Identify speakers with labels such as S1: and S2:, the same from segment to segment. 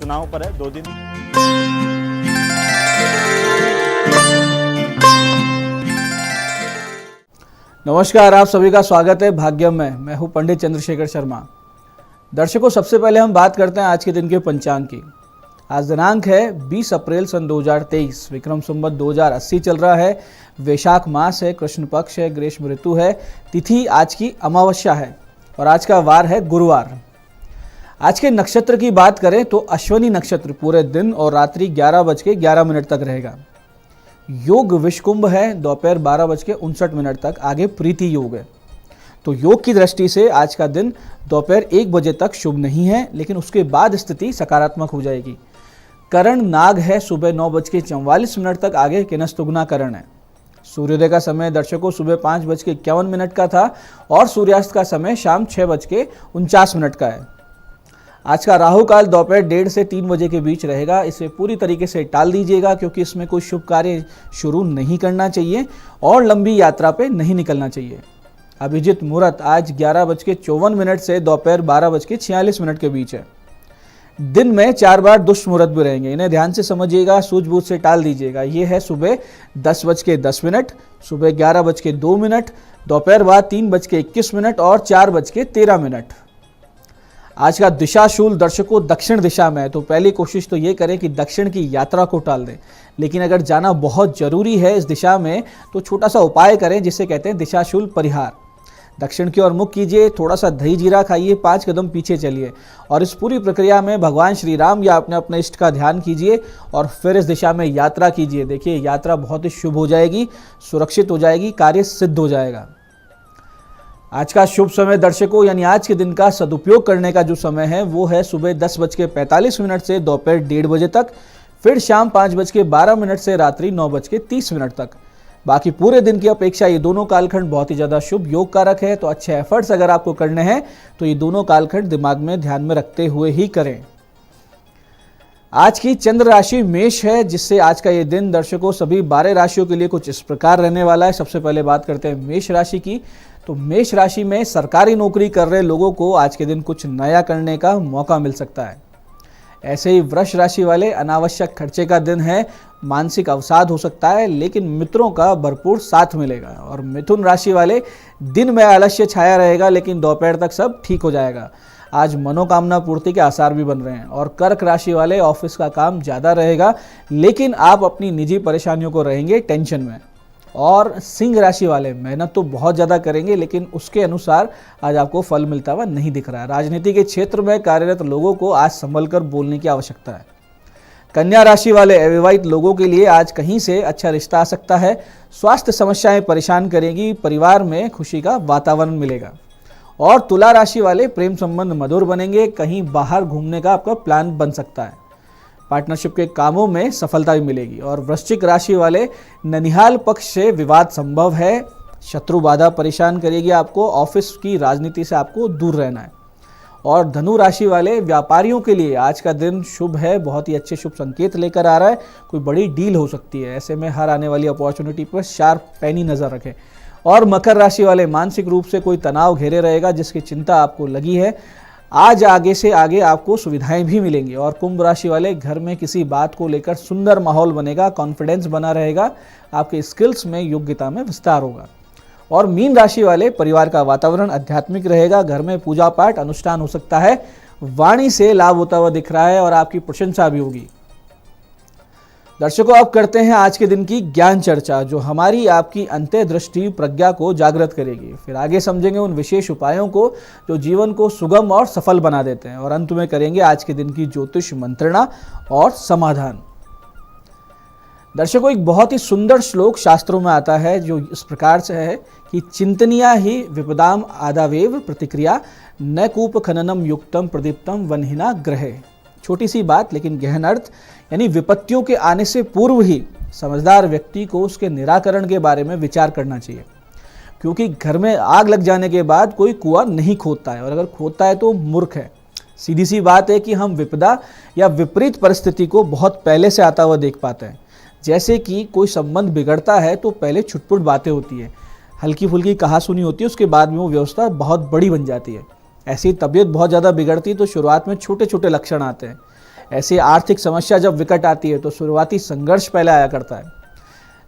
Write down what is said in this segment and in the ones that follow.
S1: तनाव पर है 2 दिन।
S2: नमस्कार, आप सभी का स्वागत है भाग्यम में। मैं हूं पंडित चंद्रशेखर शर्मा। दर्शकों, सबसे पहले हम बात करते हैं आज के दिन के पंचांग की। आज दिनांक है 20 अप्रैल सन 2023, विक्रम संवत 2080 चल रहा है। वैशाख मास है, कृष्ण पक्ष है, ग्रीष्म ऋतु है। तिथि आज की अमावस्या है और आज का वार है गुरुवार। आज के नक्षत्र की बात करें तो अश्विनी नक्षत्र पूरे दिन और रात्रि 11:11 तक रहेगा। योग विषकुंभ है, दोपहर 12:59 तक। आगे प्रीति योग है। तो योग की दृष्टि से आज का दिन दोपहर 1 बजे तक शुभ नहीं है, लेकिन उसके बाद स्थिति सकारात्मक हो जाएगी। करण नाग है, सुबह 9:44 तक। आगे किनस्तुगना करण है। सूर्योदय का समय दर्शकों सुबह 5:51 का था और सूर्यास्त का समय शाम 6:49 का है। आज का राहु काल दोपहर 1:30 से 3 बजे के बीच रहेगा। इसे पूरी तरीके से टाल दीजिएगा, क्योंकि इसमें कोई शुभ कार्य शुरू नहीं करना चाहिए और लंबी यात्रा पे नहीं निकलना चाहिए। अभिजित मुहूर्त आज 11:54 से दोपहर 12:46 के बीच है। दिन में 4 बार दुष्ट मुहूर्त भी रहेंगे, इन्हें ध्यान से समझिएगा, सूझबूझ से टाल दीजिएगा। ये है सुबह 10:10, सुबह 11:02, दोपहर बाद 3:21 और 4:13। आज का दिशाशूल दर्शकों दक्षिण दिशा में है, तो पहली कोशिश तो ये करें कि दक्षिण की यात्रा को टाल दें। लेकिन अगर जाना बहुत जरूरी है इस दिशा में तो छोटा सा उपाय करें, जिसे कहते हैं दिशाशूल परिहार। दक्षिण की ओर मुख कीजिए, थोड़ा सा दही जीरा खाइए, 5 कदम पीछे चलिए और इस पूरी प्रक्रिया में भगवान श्री राम या अपने इष्ट का ध्यान कीजिए और फिर इस दिशा में यात्रा कीजिए। देखिए, यात्रा बहुत ही शुभ हो जाएगी, सुरक्षित हो जाएगी, कार्य सिद्ध हो जाएगा। आज का शुभ समय दर्शकों, यानी आज के दिन का सदुपयोग करने का जो समय है वो है सुबह 10:45 से दोपहर 1:30 बजे तक, फिर शाम 5:12 से रात्रि 9:30 तक। बाकी पूरे दिन की अपेक्षा ये दोनों कालखंड बहुत ही ज़्यादा शुभ योग कारक है। तो अच्छे एफर्ट्स अगर आपको करने हैं तो ये दोनों कालखंड दिमाग में ध्यान में रखते हुए ही करें। आज की चंद्र राशि मेष है, जिससे आज का ये दिन दर्शकों सभी 12 राशियों के लिए कुछ इस प्रकार रहने वाला है। सबसे पहले बात करते हैं मेष राशि की। तो मेष राशि में सरकारी नौकरी कर रहे लोगों को आज के दिन कुछ नया करने का मौका मिल सकता है। ऐसे ही वृष राशि वाले अनावश्यक खर्चे का दिन है, मानसिक अवसाद हो सकता है, लेकिन मित्रों का भरपूर साथ मिलेगा। और मिथुन राशि वाले दिन में आलस्य छाया रहेगा, लेकिन दोपहर तक सब ठीक हो जाएगा। आज मनोकामना पूर्ति के आसार भी बन रहे हैं। और कर्क राशि वाले ऑफिस का काम ज़्यादा रहेगा, लेकिन आप अपनी निजी परेशानियों को रहेंगे टेंशन में। और सिंह राशि वाले मेहनत तो बहुत ज़्यादा करेंगे, लेकिन उसके अनुसार आज आपको फल मिलता हुआ नहीं दिख रहा है। राजनीति के क्षेत्र में कार्यरत लोगों को आज संभल कर बोलने की आवश्यकता है। कन्या राशि वाले अविवाहित लोगों के लिए आज कहीं से अच्छा रिश्ता आ सकता है। स्वास्थ्य समस्याएं परेशान करेगी, परिवार में खुशी का वातावरण मिलेगा। और तुला राशि वाले प्रेम संबंध मधुर बनेंगे, कहीं बाहर घूमने का आपका प्लान बन सकता है। पार्टनरशिप के कामों में सफलता भी मिलेगी। और वृश्चिक राशि वाले ननिहाल पक्ष से विवाद संभव है, शत्रु बाधा परेशान करेगी आपको, ऑफिस की राजनीति से आपको दूर रहना है। और धनु राशि वाले व्यापारियों के लिए आज का दिन शुभ है, बहुत ही अच्छे शुभ संकेत लेकर आ रहा है। कोई बड़ी डील हो सकती है, ऐसे में हर आने वाली अपॉर्चुनिटी पर शार्प पैनी नजर रखें। और मकर राशि वाले मानसिक रूप से कोई तनाव घेरे रहेगा, जिसकी चिंता आपको लगी है। आज आगे से आगे आपको सुविधाएं भी मिलेंगी। और कुंभ राशि वाले घर में किसी बात को लेकर सुंदर माहौल बनेगा, कॉन्फिडेंस बना रहेगा, आपके स्किल्स में योग्यता में विस्तार होगा। और मीन राशि वाले परिवार का वातावरण आध्यात्मिक रहेगा, घर में पूजा पाठ अनुष्ठान हो सकता है, वाणी से लाभ होता हुआ दिख रहा है और आपकी प्रशंसा भी होगी। दर्शकों, अब करते हैं आज के दिन की ज्ञान चर्चा, जो हमारी आपकी अंतर्दृष्टि प्रज्ञा को जागृत करेगी। फिर आगे समझेंगे उन विशेष उपायों को जो जीवन को सुगम और सफल बना देते हैं। और अंत में करेंगे आज के दिन की ज्योतिष मंत्रणा और समाधान। दर्शकों, एक बहुत ही सुंदर श्लोक शास्त्रों में आता है, जो इस प्रकार से है कि चिंतनीया ही विपदाम आदावेव प्रतिक्रिया न कूप खननम युक्तम प्रदीप्तम वनहिना ग्रहे। छोटी सी बात लेकिन गहन अर्थ, यानी विपत्तियों के आने से पूर्व ही समझदार व्यक्ति को उसके निराकरण के बारे में विचार करना चाहिए। क्योंकि घर में आग लग जाने के बाद कोई कुआं नहीं खोदता है, और अगर खोदता है तो मूर्ख है। सीधी सी बात है कि हम विपदा या विपरीत परिस्थिति को बहुत पहले से आता हुआ देख पाते हैं। जैसे कि कोई संबंध बिगड़ता है तो पहले छुटपुट बातें होती है, हल्की फुल्की कहासुनी होती है, उसके बाद में वो व्यवस्था बहुत बड़ी बन जाती है। ऐसी तबीयत बहुत ज़्यादा बिगड़ती है तो शुरुआत में छोटे छोटे लक्षण आते हैं, ऐसी आर्थिक समस्या जब विकट आती है तो शुरुआती संघर्ष पहले आया करता है,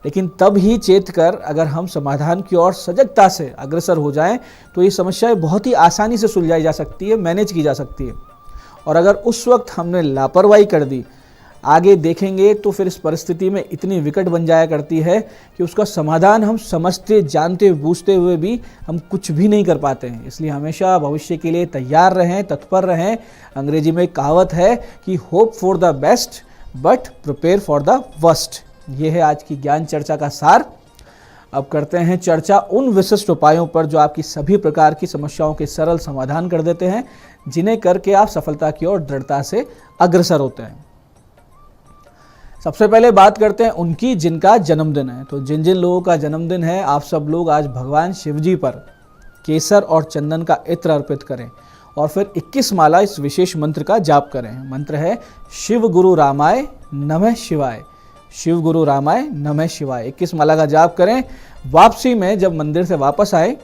S2: लेकिन तब ही चेत कर अगर हम समाधान की ओर सजगता से अग्रसर हो जाएं तो ये समस्याएं बहुत ही आसानी से सुलझाई जा सकती है, मैनेज की जा सकती है। और अगर उस वक्त हमने लापरवाही कर दी, आगे देखेंगे तो फिर इस परिस्थिति में इतनी विकट बन जाया करती है कि उसका समाधान हम समझते, जानते, बूझते हुए भी हम कुछ भी नहीं कर पाते हैं। इसलिए हमेशा भविष्य के लिए तैयार रहें, तत्पर रहें। अंग्रेजी में एक कहावत है कि hope for the best but prepare for the worst. ये है आज की ज्ञान चर्चा का सार। अब करते हैं चर्चा उन विशिष्ट उपायों पर जो आपकी सभी प्रकार की समस्याओं के सरल समाधान कर देते हैं, जिन्हें करके आप सफलता की ओर दृढ़ता से अग्रसर होते हैं। सबसे पहले बात करते हैं उनकी जिनका जन्मदिन है। तो जिन जिन लोगों का जन्मदिन है, आप सब लोग आज भगवान शिव जी पर केसर और चंदन का इत्र अर्पित करें और फिर 21 माला इस विशेष मंत्र का जाप करें। मंत्र है शिव गुरु रामाय नमः शिवाय, शिव गुरु रामाय नमः शिवाय। 21 माला का जाप करें। वापसी में जब मंदिर से वापस आए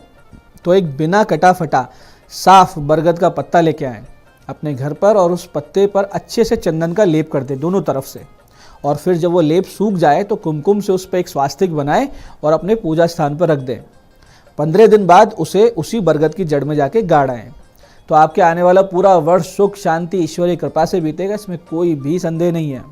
S2: तो एक बिना कटा फटा साफ बरगद का पत्ता लेके आए अपने घर पर और उस पत्ते पर अच्छे से चंदन का लेप कर दे दोनों तरफ से। और फिर जब वो लेप सूख जाए तो कुमकुम से उस पर एक स्वास्तिक बनाए और अपने पूजा स्थान पर रख दें। 15 दिन बाद उसे उसी बरगद की जड़ में जाके गाड़ आएं। तो आपके आने वाला पूरा वर्ष सुख, शांति, ईश्वरीय कृपा से बीतेगा, इसमें कोई भी संदेह नहीं है।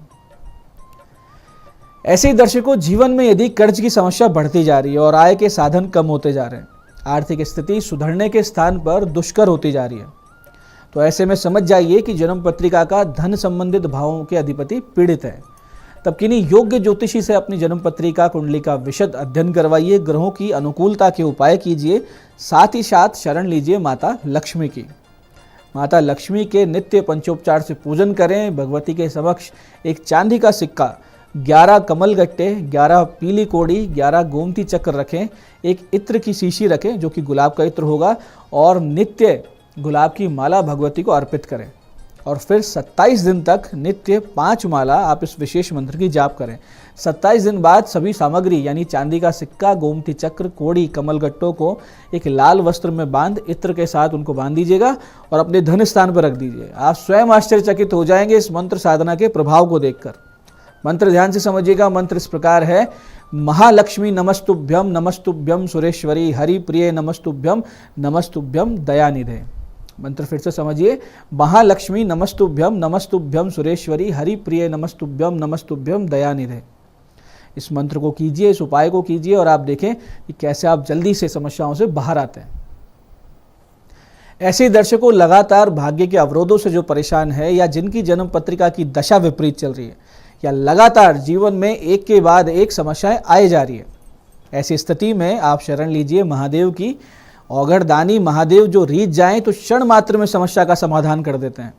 S2: ऐसे ही दर्शकों, जीवन में यदि कर्ज की समस्या बढ़ती जा रही है और आय के साधन कम होते जा रहे हैं, आर्थिक स्थिति सुधरने के स्थान पर दुष्कर होती जा रही है, तो ऐसे में समझ जाइए कि जन्म पत्रिका का धन संबंधित भावों के अधिपति पीड़ित है। तब किन्हीं योग्य ज्योतिषी से अपनी जन्म पत्रिका कुंडली का विशद अध्ययन करवाइए, ग्रहों की अनुकूलता के उपाय कीजिए, साथ ही साथ शरण लीजिए माता लक्ष्मी की। माता लक्ष्मी के नित्य पंचोपचार से पूजन करें। भगवती के समक्ष एक चांदी का सिक्का, 11 कमल गट्टे, 11 पीली कोड़ी, 11 गोमती चक्र रखें। एक इत्र की शीशी रखें जो कि गुलाब का इत्र होगा और नित्य गुलाब की माला भगवती को अर्पित करें। और फिर 27 दिन तक नित्य 5 माला आप इस विशेष मंत्र की जाप करें। 27 दिन बाद सभी सामग्री यानी चांदी का सिक्का, गोमती चक्र, कोड़ी, कमल गट्टों को एक लाल वस्त्र में बांध इत्र के साथ उनको बांध दीजिएगा और अपने धन स्थान पर रख दीजिए। आप स्वयं आश्चर्यचकित हो जाएंगे इस मंत्र साधना के प्रभाव को देखकर। मंत्र ध्यान से समझिएगा। मंत्र इस प्रकार है, महालक्ष्मी नमस्तुभ्यम नमस्तुभ्यम सुरेश्वरी, हरि प्रिय नमस्तुभ्यम नमस्तुभ्यम दयानिधे। मंत्र फिर से समझिए, महालक्ष्मी नमस्तुभ्यम नमस्तुभ्यम सुरेश्वरी, हरि प्रिय नमस्तुभ्यम नमस्तुभ्यम दयानिधे। इस मंत्र को कीजिए, इस उपाय को कीजिए और आप देखें कि कैसे आप जल्दी से समस्याओं से बाहर आते हैं। ऐसे ही दर्शकों, लगातार भाग्य के अवरोधों से जो परेशान है या जिनकी जन्म पत्रिका की दशा विपरीत चल रही है या लगातार जीवन में एक के बाद एक समस्याएं आए जा रही है, ऐसी स्थिति में आप शरण लीजिए महादेव की। औघड़दानी महादेव जो रीत जाएं तो क्षण मात्र में समस्या का समाधान कर देते हैं।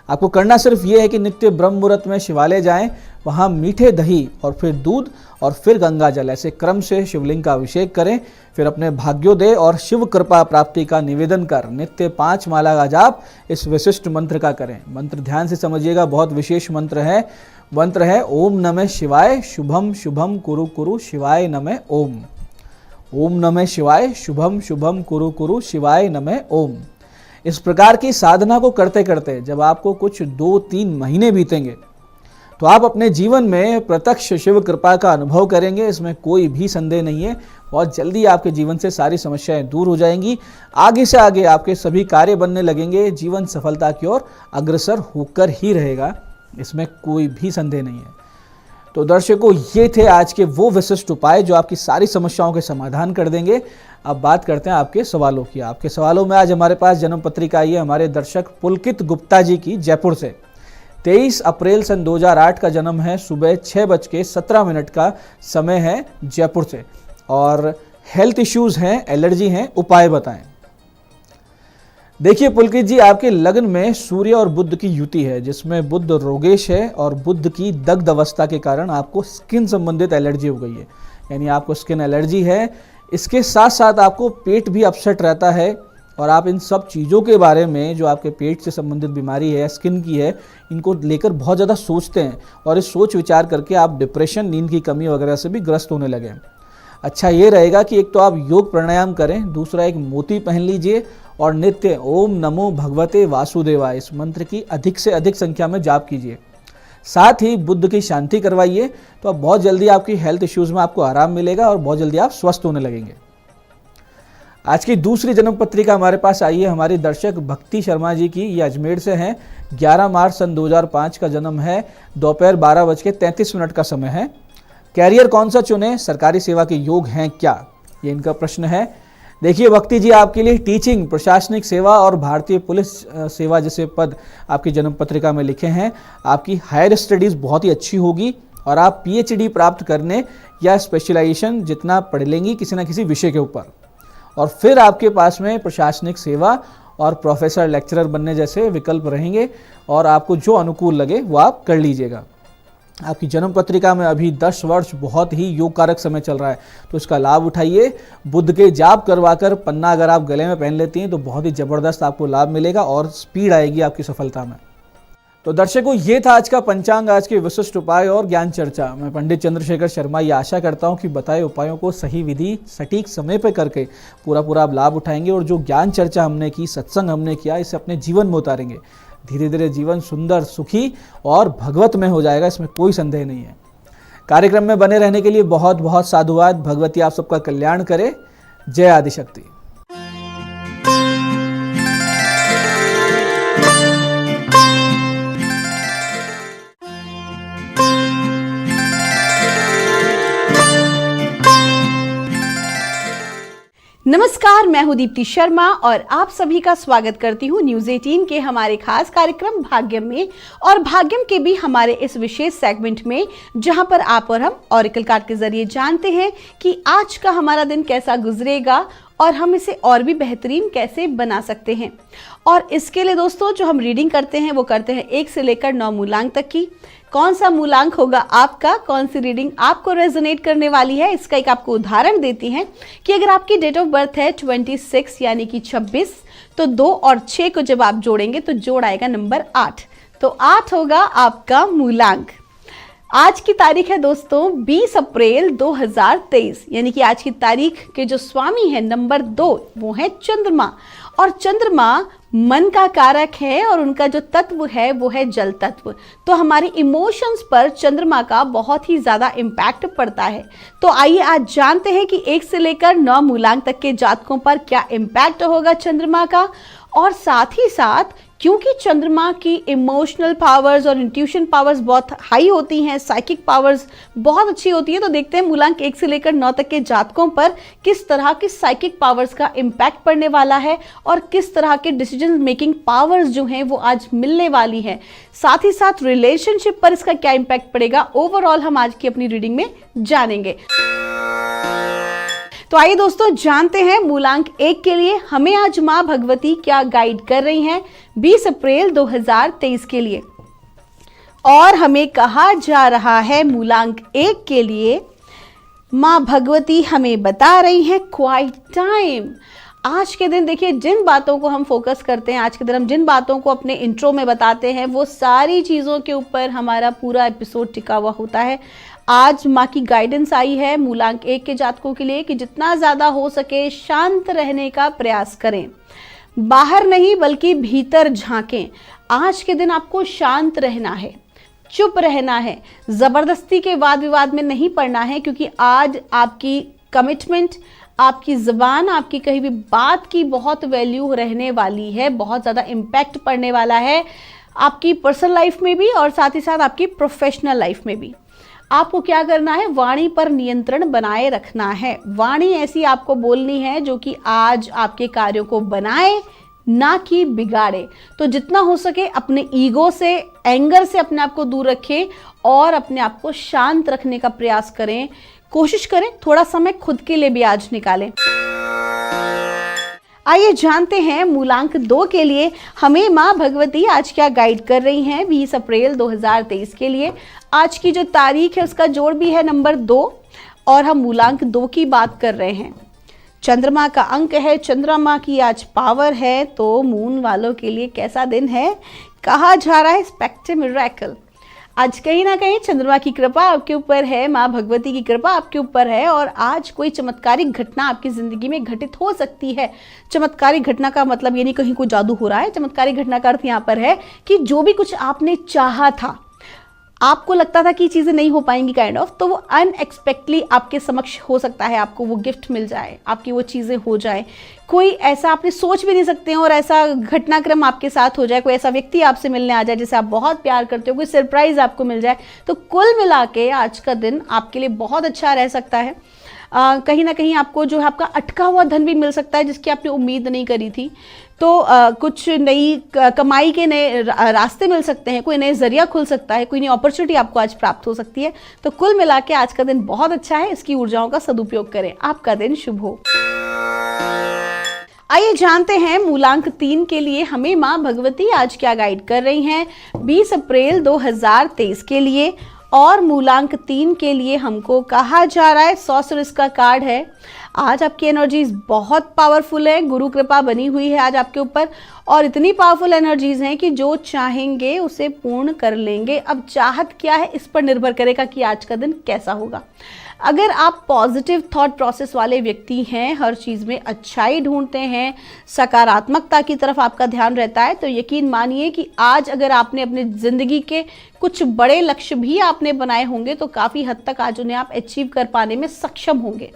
S2: आपको करना सिर्फ ये है कि नित्य ब्रह्म मुहूर्त में शिवालय जाएं, वहाँ मीठे दही और फिर दूध और फिर गंगा जल ऐसे क्रम से शिवलिंग का अभिषेक करें। फिर अपने भाग्योदय और शिव कृपा प्राप्ति का निवेदन कर नित्य 5 माला का जाप इस विशिष्ट मंत्र का करें। मंत्र ध्यान से समझिएगा, बहुत विशेष मंत्र है। मंत्र है ओम नमः शिवाय शुभम शुभम कुरु कुरु शिवाय नमः ओम। ओम नमः शिवाय शुभम शुभम कुरु कुरु शिवाय नमः ओम। इस प्रकार की साधना को करते करते जब आपको कुछ 2-3 महीने बीतेंगे तो आप अपने जीवन में प्रत्यक्ष शिव कृपा का अनुभव करेंगे, इसमें कोई भी संदेह नहीं है। बहुत जल्दी आपके जीवन से सारी समस्याएं दूर हो जाएंगी। आगे से आगे आपके सभी कार्य बनने लगेंगे। जीवन सफलता की ओर अग्रसर होकर ही रहेगा, इसमें कोई भी संदेह नहीं है। तो दर्शकों, ये थे आज के वो विशिष्ट उपाय जो आपकी सारी समस्याओं के समाधान कर देंगे। अब बात करते हैं आपके सवालों की। आपके सवालों में आज हमारे पास जन्म पत्रिका आई है हमारे दर्शक पुलकित गुप्ता जी की, जयपुर से। 23 अप्रैल सन 2008 का जन्म है, सुबह 6:17 का समय है, जयपुर से। और हेल्थ इश्यूज हैं, एलर्जी हैं, उपाय बताएं। देखिए पुलकित जी, आपके लग्न में सूर्य और बुध की युति है जिसमें बुध रोगेश है और बुध की दग्ध अवस्था के कारण आपको स्किन संबंधित एलर्जी हो गई है, यानी आपको स्किन एलर्जी है। इसके साथ साथ आपको पेट भी अपसेट रहता है और आप इन सब चीज़ों के बारे में, जो आपके पेट से संबंधित बीमारी है, स्किन की है, इनको लेकर बहुत ज़्यादा सोचते हैं और इस सोच विचार करके आप डिप्रेशन, नींद की कमी वगैरह से भी ग्रस्त होने लगे। अच्छा ये रहेगा कि एक तो आप योग प्राणायाम करें, दूसरा एक मोती पहन लीजिए और नित्य ओम नमो भगवते वासुदेवाय इस मंत्र की अधिक से अधिक संख्या में जाप कीजिए। साथ ही बुद्ध की शांति करवाइए, तो अब बहुत जल्दी आपकी हेल्थ इश्यूज़ में आपको आराम मिलेगा और बहुत जल्दी आप स्वस्थ होने लगेंगे। आज की दूसरी जन्म पत्रिका हमारे पास आई है हमारी दर्शक भक्ति शर्मा जी की। ये अजमेर से हैं, 11 मार्च सन 2005 का जन्म है, दोपहर 12:33 का समय है। कैरियर कौन सा चुने, सरकारी सेवा के योग हैं क्या, ये इनका प्रश्न है। देखिए भक्ति जी, आपके लिए टीचिंग, प्रशासनिक सेवा और भारतीय पुलिस सेवा जैसे पद आपकी जन्म पत्रिका में लिखे हैं। आपकी हायर स्टडीज़ बहुत ही अच्छी होगी और आप PhD प्राप्त करने या स्पेशलाइजेशन जितना पढ़ लेंगी किसी न किसी विषय के ऊपर, और फिर आपके पास में प्रशासनिक सेवा और प्रोफेसर लेक्चरर बनने जैसे विकल्प रहेंगे और आपको जो अनुकूल लगे वो आप कर लीजिएगा। आपकी जन्म पत्रिका में अभी 10 वर्ष बहुत ही योग कारक समय चल रहा है, तो इसका लाभ उठाइए। बुद्ध के जाप करवाकर पन्ना अगर आप गले में पहन लेती हैं तो बहुत ही ज़बरदस्त आपको लाभ मिलेगा और स्पीड आएगी आपकी सफलता में। तो दर्शकों, ये था आज का पंचांग, आज के विशिष्ट उपाय और ज्ञान चर्चा। मैं पंडित चंद्रशेखर शर्मा ये आशा करता हूँ कि बताए उपायों को सही विधि सटीक समय पर करके पूरा आप लाभ उठाएंगे और जो ज्ञान चर्चा हमने की, सत्संग हमने किया, इसे अपने जीवन में उतारेंगे। धीरे धीरे जीवन सुंदर, सुखी और भगवत में हो जाएगा, इसमें कोई संदेह नहीं है। कार्यक्रम में बने रहने के लिए बहुत बहुत साधुवाद। भगवती आप सबका कल्याण करे। जय आदिशक्ति।
S1: नमस्कार, मैं हूं दीप्ति शर्मा और आप सभी का स्वागत करती हूं न्यूज 18 के हमारे खास कार्यक्रम भाग्यम में, और भाग्यम के भी हमारे इस विशेष सेगमेंट में जहां पर आप और हम ऑरेकल कार्ड के जरिए जानते हैं कि आज का हमारा दिन कैसा गुजरेगा और हम इसे और भी बेहतरीन कैसे बना सकते हैं। और इसके लिए दोस्तों जो हम रीडिंग करते हैं वो करते हैं 1 से लेकर 9 मूलांक तक की। कौन सा मूलांक होगा आपका, कौन सी रीडिंग आपको रेजोनेट करने वाली है, इसका एक आपको उदाहरण देती हैं कि अगर आपकी डेट ऑफ बर्थ है 26 यानी कि 26, तो 2 और 6 को जब आप जोड़ेंगे तो जोड़ आएगा नंबर 8, तो 8 होगा आपका मूलांक। आज की तारीख है दोस्तों 20 अप्रैल 2023, यानी कि आज की तारीख के जो स्वामी है नंबर 2 वो है चंद्रमा, और चंद्रमा मन का कारक है और उनका जो तत्व है वो है जल तत्व। तो हमारे इमोशंस पर चंद्रमा का बहुत ही ज़्यादा इम्पैक्ट पड़ता है। तो आइए आज जानते हैं कि 1 से लेकर 9 मूलांक तक के जातकों पर क्या इम्पैक्ट होगा चंद्रमा का, और साथ ही साथ क्योंकि चंद्रमा की इमोशनल पावर्स और इंट्यूशन पावर्स बहुत हाई होती हैं, साइकिक पावर्स बहुत अच्छी होती है, तो देखते हैं मूलांक 1 से लेकर 9 तक के जातकों पर किस तरह की साइकिक पावर्स का इम्पैक्ट पड़ने वाला है और किस तरह के डिसीजन मेकिंग पावर्स जो हैं वो आज मिलने वाली हैं। साथ ही साथ रिलेशनशिप पर इसका क्या इम्पैक्ट पड़ेगा, ओवरऑल हम आज की अपनी रीडिंग में जानेंगे। तो आइए दोस्तों जानते हैं मूलांक 1 के लिए हमें आज माँ भगवती क्या गाइड कर रही हैं 20 अप्रैल 2023 के लिए। और हमें कहा जा रहा है मूलांक 1 के लिए माँ भगवती हमें बता रही हैं क्वाइट टाइम। आज के दिन देखिए जिन बातों को हम फोकस करते हैं, आज के दिन हम जिन बातों को अपने इंट्रो में बताते हैं वो सारी चीज़ों के ऊपर हमारा पूरा एपिसोड टिका हुआ होता है। आज माँ की गाइडेंस आई है मूलांक 1 के जातकों के लिए कि जितना ज़्यादा हो सके शांत रहने का प्रयास करें, बाहर नहीं बल्कि भीतर झांकें। आज के दिन आपको शांत रहना है, चुप रहना है, ज़बरदस्ती के वाद विवाद में नहीं पड़ना है, क्योंकि आज आपकी कमिटमेंट, आपकी ज़बान, आपकी कही भी बात की बहुत वैल्यू रहने वाली है, बहुत ज़्यादा इम्पैक्ट पड़ने वाला है आपकी पर्सनल लाइफ में भी और साथ ही साथ आपकी प्रोफेशनल लाइफ में भी। आपको क्या करना है, वाणी पर नियंत्रण बनाए रखना है। वाणी ऐसी आपको बोलनी है जो कि आज आपके कार्यों को बनाए ना कि बिगाड़े। तो जितना हो सके अपने ईगो से, एंगर से अपने आप को दूर रखें और अपने आप को शांत रखने का प्रयास करें। कोशिश करें थोड़ा समय खुद के लिए भी आज निकालें। आइए जानते हैं मूलांक 2 के लिए हमें माँ भगवती आज क्या गाइड कर रही हैं 20 अप्रैल 2023 के लिए। आज की जो तारीख है उसका जोड़ भी है नंबर 2 और हम मूलांक 2 की बात कर रहे हैं। चंद्रमा का अंक है, चंद्रमा की आज पावर है, तो मून वालों के लिए कैसा दिन है, कहा जा रहा है एक्सपेक्ट अ मिरेकल। आज कहीं ना कहीं चंद्रमा की कृपा आपके ऊपर है, माँ भगवती की कृपा आपके ऊपर है और आज कोई चमत्कारिक घटना आपकी ज़िंदगी में घटित हो सकती है। चमत्कारिक घटना का मतलब ये नहीं कहीं कोई जादू हो रहा है। चमत्कारिक घटना का अर्थ यहाँ पर है कि जो भी कुछ आपने चाहा था, आपको लगता था कि चीज़ें नहीं हो पाएंगी काइंड ऑफ, तो वो अनएक्सपेक्टली आपके समक्ष हो सकता है, आपको वो गिफ्ट मिल जाए, आपकी वो चीज़ें हो जाए। कोई ऐसा आपने सोच भी नहीं सकते हैं और ऐसा घटनाक्रम आपके साथ हो जाए, कोई ऐसा व्यक्ति आपसे मिलने आ जाए जिसे आप बहुत प्यार करते हो, कोई सरप्राइज़ आपको मिल जाए। तो कुल मिला के आज का दिन आपके लिए बहुत अच्छा रह सकता है। कहीं ना कहीं आपको जो है आपका अटका हुआ धन भी मिल सकता है जिसकी आपने उम्मीद नहीं करी थी। तो कुछ नई कमाई के नए रास्ते मिल सकते हैं, कोई नए जरिया खुल सकता है, कोई नई अपॉर्चुनिटी आपको आज प्राप्त हो सकती है। तो कुल मिला के आज का दिन बहुत अच्छा है, इसकी ऊर्जाओं का सदुपयोग करें। आपका दिन शुभ हो। आइए जानते हैं मूलांक 3 के लिए हमें माँ भगवती आज क्या गाइड कर रही हैं 20 अप्रैल 2023 के लिए। और मूलांक 3 के लिए हमको कहा जा रहा है सॉर्सरर्स का कार्ड है। आज आपकी एनर्जीज बहुत पावरफुल है, गुरु कृपा बनी हुई है आज आपके ऊपर और इतनी पावरफुल एनर्जीज हैं कि जो चाहेंगे उसे पूर्ण कर लेंगे। अब चाहत क्या है इस पर निर्भर करेगा कि आज का दिन कैसा होगा। अगर आप पॉजिटिव थॉट प्रोसेस वाले व्यक्ति हैं, हर चीज़ में अच्छाई ढूंढते हैं, सकारात्मकता की तरफ आपका ध्यान रहता है, तो यकीन मानिए कि आज अगर आपने अपनी ज़िंदगी के कुछ बड़े लक्ष्य भी आपने बनाए होंगे तो काफ़ी हद तक आज उन्हें आप अचीव कर पाने में सक्षम होंगे।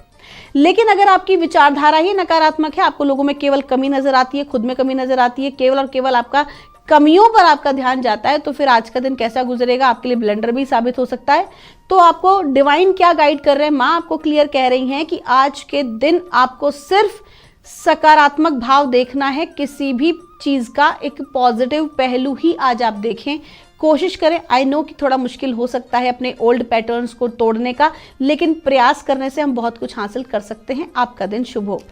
S1: लेकिन अगर आपकी विचारधारा ही नकारात्मक है, आपको लोगों में केवल कमी नजर आती है, खुद में कमी नजर आती है, केवल और केवल आपका कमियों पर आपका ध्यान जाता है, तो फिर आज का दिन कैसा गुजरेगा आपके लिए ब्लंडर भी साबित हो सकता है। तो आपको डिवाइन क्या गाइड कर रहे हैं, माँ आपको क्लियर कह रही हैं कि आज के दिन आपको सिर्फ सकारात्मक भाव देखना है, किसी भी चीज़ का एक पॉजिटिव पहलू ही आज आप देखें, कोशिश करें। आई नो कि थोड़ा मुश्किल हो सकता है अपने ओल्ड पैटर्न्स को तोड़ने का, लेकिन प्रयास करने से हम बहुत कुछ हासिल कर सकते हैं। आपका दिन शुभ हो।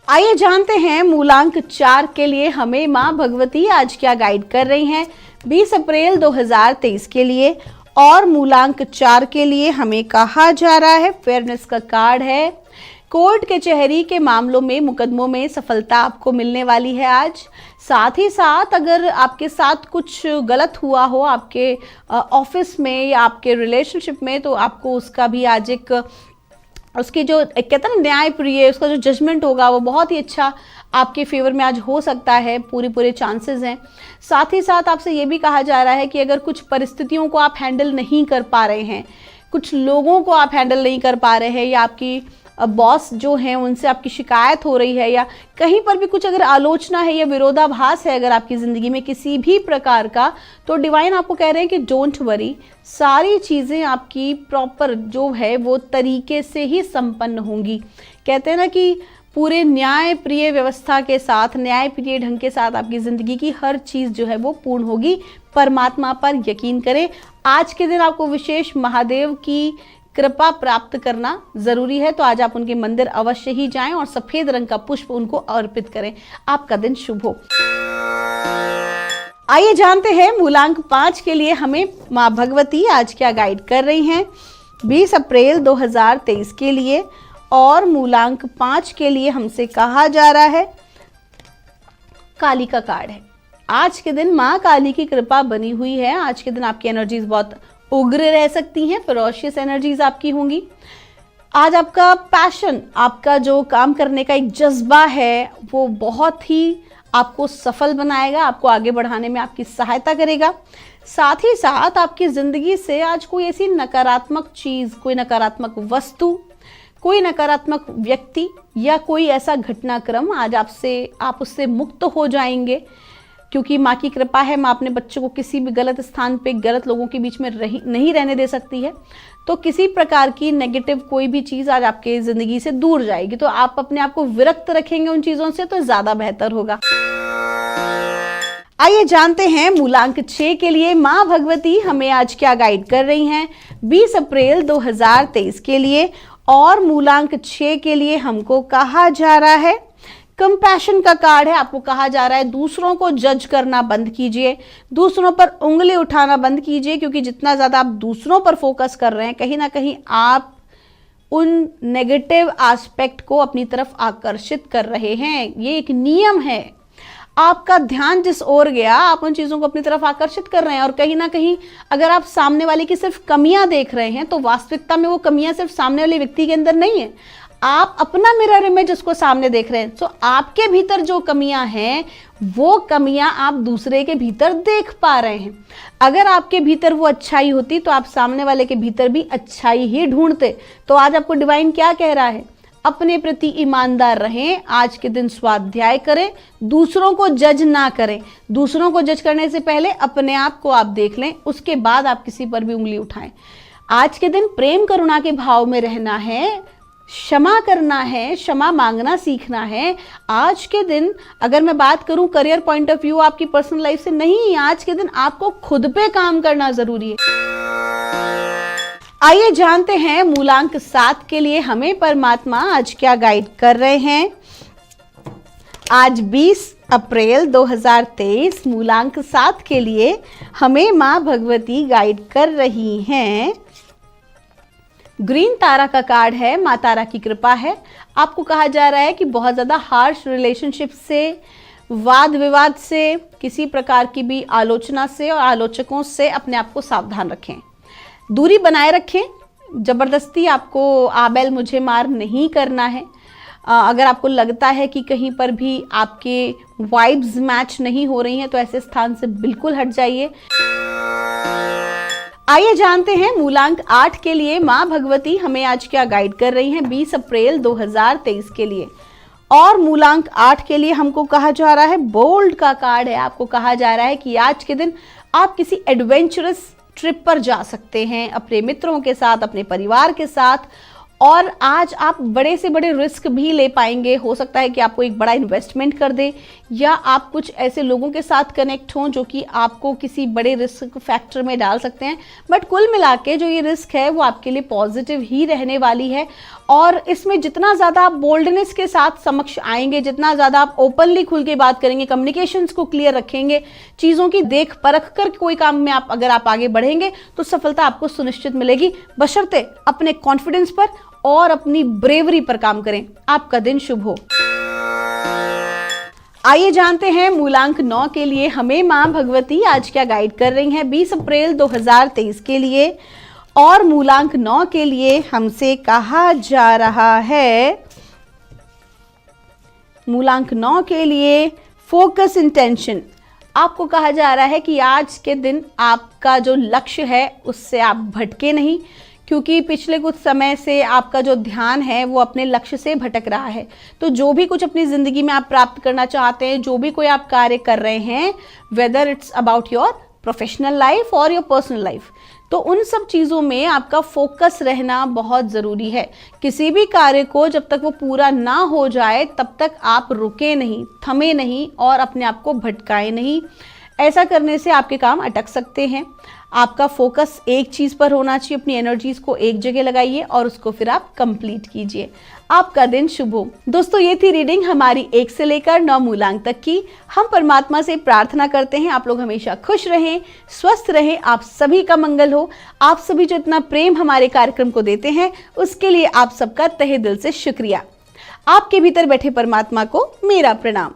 S1: आइए जानते हैं मूलांक 4 के लिए हमें माँ भगवती आज क्या गाइड कर रही हैं 20 अप्रैल 2023 के लिए। और मूलांक 4 के लिए हमें कहा जा रहा है फेयरनेस का कार्ड है। कोर्ट कचहरी के मामलों में, मुकदमों में सफलता आपको मिलने वाली है आज। साथ ही साथ अगर आपके साथ कुछ गलत हुआ हो आपके ऑफिस में या आपके रिलेशनशिप में, तो आपको उसका भी आज एक उसकी जो कहते हैं ना न्याय प्रिय, उसका जो जजमेंट होगा वो बहुत ही अच्छा आपके फेवर में आज हो सकता है, पूरे चांसेस हैं। साथ ही साथ आपसे ये भी कहा जा रहा है कि अगर कुछ परिस्थितियों को आप हैंडल नहीं कर पा रहे हैं, कुछ लोगों को आप हैंडल नहीं कर पा रहे हैं, या आपकी बॉस जो हैं उनसे आपकी शिकायत हो रही है, या कहीं पर भी कुछ अगर आलोचना है या विरोधाभास है अगर आपकी ज़िंदगी में किसी भी प्रकार का, तो डिवाइन आपको कह रहे हैं कि डोंट वरी, सारी चीज़ें आपकी प्रॉपर जो है वो तरीके से ही संपन्न होंगी। कहते हैं ना कि पूरे न्याय प्रिय व्यवस्था के साथ, न्याय प्रिय ढंग के साथ आपकी ज़िंदगी की हर चीज़ जो है वो पूर्ण होगी। परमात्मा पर यकीन करें। आज के दिन आपको विशेष महादेव की कृपा प्राप्त करना जरूरी है, तो आज आप उनके मंदिर अवश्य ही जाएं और सफेद रंग का पुष्प उनको अर्पित करें। आपका दिन शुभ हो। आइए जानते हैं मूलांक 5 के लिए हमें माँ भगवती आज क्या गाइड कर रही हैं 20 अप्रैल 2023 के लिए। और मूलांक 5 के लिए हमसे कहा जा रहा है काली का कार्ड है। आज के दिन माँ काली की कृपा बनी हुई है। आज के दिन आपकी एनर्जीज बहुत उग्र रह सकती हैं, फेरोशियस एनर्जीज आपकी होंगी। आज आपका पैशन, आपका जो काम करने का एक जज्बा है वो बहुत ही आपको सफल बनाएगा, आपको आगे बढ़ाने में आपकी सहायता करेगा। साथ ही साथ आपकी ज़िंदगी से आज कोई ऐसी नकारात्मक चीज़, कोई नकारात्मक वस्तु, कोई नकारात्मक व्यक्ति या कोई ऐसा घटनाक्रम आज आप उससे मुक्त हो जाएंगे, क्योंकि माँ की कृपा है। माँ अपने बच्चों को किसी भी गलत स्थान पे, गलत लोगों के बीच में नहीं रहने दे सकती है। तो किसी प्रकार की नेगेटिव कोई भी चीज़ आज आपके ज़िंदगी से दूर जाएगी। तो आप अपने आप को विरक्त रखेंगे उन चीज़ों से तो ज़्यादा बेहतर होगा। आइए जानते हैं मूलांक 6 के लिए माँ भगवती हमें आज क्या गाइड कर रही हैं 20 अप्रैल 2023 के लिए। और मूलांक 6 के लिए हमको कहा जा रहा है कंपैशन का कार्ड है। आपको कहा जा रहा है दूसरों को जज करना बंद कीजिए, दूसरों पर उंगली उठाना बंद कीजिए, क्योंकि जितना ज़्यादा आप दूसरों पर फोकस कर रहे हैं, कहीं ना कहीं आप उन नेगेटिव एस्पेक्ट को अपनी तरफ आकर्षित कर रहे हैं। ये एक नियम है। आपका ध्यान जिस ओर गया आप उन चीज़ों को अपनी तरफ आकर्षित कर रहे हैं। और कहीं ना कहीं अगर आप सामने वाले की सिर्फ कमियां देख रहे हैं तो वास्तविकता में वो कमियां सिर्फ सामने वाले व्यक्ति के अंदर नहीं है, आप अपना मिरर इमेज उसको सामने देख रहे हैं। तो आपके भीतर जो कमियां हैं वो कमियां आप दूसरे के भीतर देख पा रहे हैं। अगर आपके भीतर वो अच्छाई होती तो आप सामने वाले के भीतर भी अच्छाई ही ढूंढते। तो आज आपको डिवाइन क्या कह रहा है? अपने प्रति ईमानदार रहें, आज के दिन स्वाध्याय करें, दूसरों को जज ना करें। दूसरों को जज करने से पहले अपने आप को आप देख लें, उसके बाद आप किसी पर भी उंगली उठाएं। आज के दिन प्रेम करुणा के भाव में रहना है, क्षमा करना है, क्षमा मांगना सीखना है। आज के दिन अगर मैं बात करूं करियर पॉइंट ऑफ व्यू आपकी पर्सनल लाइफ से, नहीं, आज के दिन आपको खुद पे काम करना जरूरी है। आइए जानते हैं मूलांक 7 के लिए हमें परमात्मा आज क्या गाइड कर रहे हैं। आज 20 अप्रैल 2023 मूलांक 7 के लिए हमें मां भगवती गाइड कर रही हैं। ग्रीन तारा का कार्ड है, मां तारा की कृपा है। आपको कहा जा रहा है कि बहुत ज़्यादा हार्श रिलेशनशिप से, वाद विवाद से, किसी प्रकार की भी आलोचना से और आलोचकों से अपने आप को सावधान रखें, दूरी बनाए रखें। ज़बरदस्ती आपको आबेल मुझे मार नहीं करना है। अगर आपको लगता है कि कहीं पर भी आपके वाइब्स मैच नहीं हो रही हैं तो ऐसे स्थान से बिल्कुल हट जाइए। आइए जानते हैं मूलांक 8 के लिए मां भगवती हमें आज क्या गाइड कर रही हैं 20 अप्रैल 2023 के लिए। और मूलांक 8 के लिए हमको कहा जा रहा है, बोल्ड का कार्ड है। आपको कहा जा रहा है कि आज के दिन आप किसी एडवेंचरस ट्रिप पर जा सकते हैं अपने मित्रों के साथ, अपने परिवार के साथ। और आज आप बड़े से बड़े रिस्क भी ले पाएंगे। हो सकता है कि आपको एक बड़ा इन्वेस्टमेंट कर दे, या आप कुछ ऐसे लोगों के साथ कनेक्ट हों जो कि आपको किसी बड़े रिस्क फैक्टर में डाल सकते हैं। बट कुल मिला के जो ये रिस्क है वो आपके लिए पॉजिटिव ही रहने वाली है। और इसमें जितना ज़्यादा आप बोल्डनेस के साथ समक्ष आएंगे, जितना ज़्यादा आप ओपनली खुल के बात करेंगे, कम्युनिकेशंस को क्लियर रखेंगे, चीज़ों की देख परख कर कोई काम में अगर आप आगे बढ़ेंगे तो सफलता आपको सुनिश्चित मिलेगी, बशर्ते अपने कॉन्फिडेंस पर और अपनी ब्रेवरी पर काम करें। आपका दिन शुभ हो। आइए जानते हैं मूलांक 9 के लिए हमें मां भगवती आज क्या गाइड कर रही हैं 20 अप्रैल 2023 के लिए। और मूलांक 9 के लिए हमसे कहा जा रहा है, मूलांक 9 के लिए फोकस इंटेंशन। आपको कहा जा रहा है कि आज के दिन आपका जो लक्ष्य है उससे आप भटके नहीं, क्योंकि पिछले कुछ समय से आपका जो ध्यान है वो अपने लक्ष्य से भटक रहा है। तो जो भी कुछ अपनी ज़िंदगी में आप प्राप्त करना चाहते हैं, जो भी कोई आप कार्य कर रहे हैं, whether it's about your professional life और योर पर्सनल लाइफ, तो उन सब चीज़ों में आपका फोकस रहना बहुत ज़रूरी है। किसी भी कार्य को जब तक वो पूरा ना हो जाए तब तक आप रुके नहीं, थमे नहीं और अपने आप को भटकाए नहीं। ऐसा करने से आपके काम अटक सकते हैं। आपका फोकस एक चीज़ पर होना चाहिए, अपनी एनर्जीज़ को एक जगह लगाइए और उसको फिर आप कंप्लीट कीजिए। आपका दिन शुभ हो। दोस्तों, ये थी रीडिंग हमारी 1 से लेकर 9 मूलांक तक की। हम परमात्मा से प्रार्थना करते हैं आप लोग हमेशा खुश रहें, स्वस्थ रहें, आप सभी का मंगल हो। आप सभी जो इतना प्रेम हमारे कार्यक्रम को देते हैं उसके लिए आप सबका तहे दिल से शुक्रिया। आपके भीतर बैठे परमात्मा को मेरा प्रणाम।